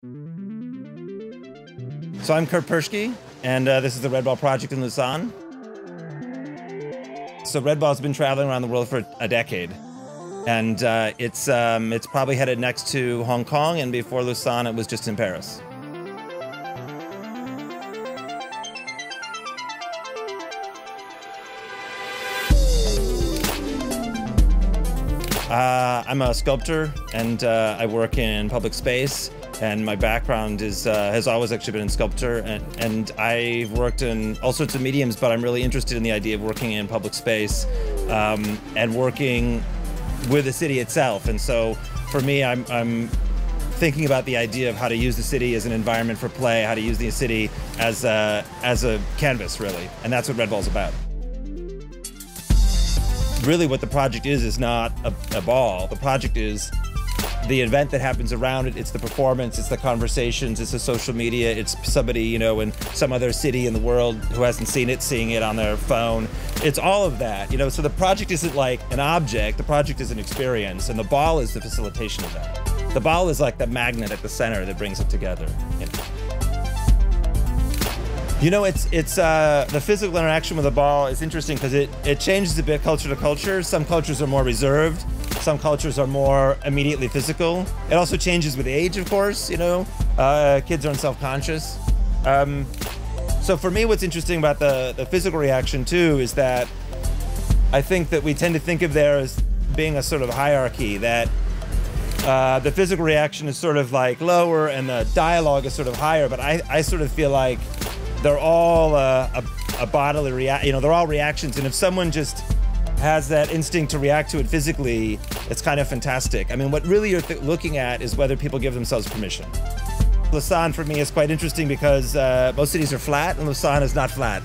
So I'm Kurt Perschke, and this is the RedBall Project in Lausanne. So RedBall's been traveling around the world for a decade, and it's probably headed next to Hong Kong, and before Lausanne it was just in Paris. I'm a sculptor, and I work in public space, and my background is has always actually been in sculpture, and I've worked in all sorts of mediums, but I'm really interested in the idea of working in public space and working with the city itself. And so for me, I'm thinking about the idea of how to use the city as an environment for play, how to use the city as a canvas, really, and that's what RedBall's about. Really what the project is not a ball. The project is the event that happens around it. It's the performance, it's the conversations, it's the social media, it's somebody, you know, in some other city in the world who hasn't seen it, seeing it on their phone. It's all of that, you know, so the project isn't like an object, the project is an experience, and the ball is the facilitation of that. The ball is like the magnet at the center that brings it together. You know, it's the physical interaction with the ball is interesting because it changes a bit culture to culture. Some cultures are more reserved. Some cultures are more immediately physical. It also changes with age, of course, you know. Kids aren't self-conscious. So for me, what's interesting about the physical reaction too is that I think that we tend to think of there as being a sort of hierarchy, that the physical reaction is sort of like lower and the dialogue is sort of higher, but I sort of feel like they're all a bodily reaction, you know, they're all reactions, and if someone just has that instinct to react to it physically, it's kind of fantastic. I mean, what really you're looking at is whether people give themselves permission. Lausanne for me is quite interesting because most cities are flat and Lausanne is not flat.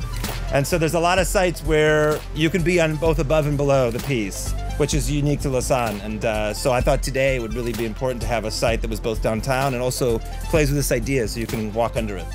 And so there's a lot of sites where you can be on both above and below the piece, which is unique to Lausanne. And so I thought today it would really be important to have a site that was both downtown and also plays with this idea so you can walk under it.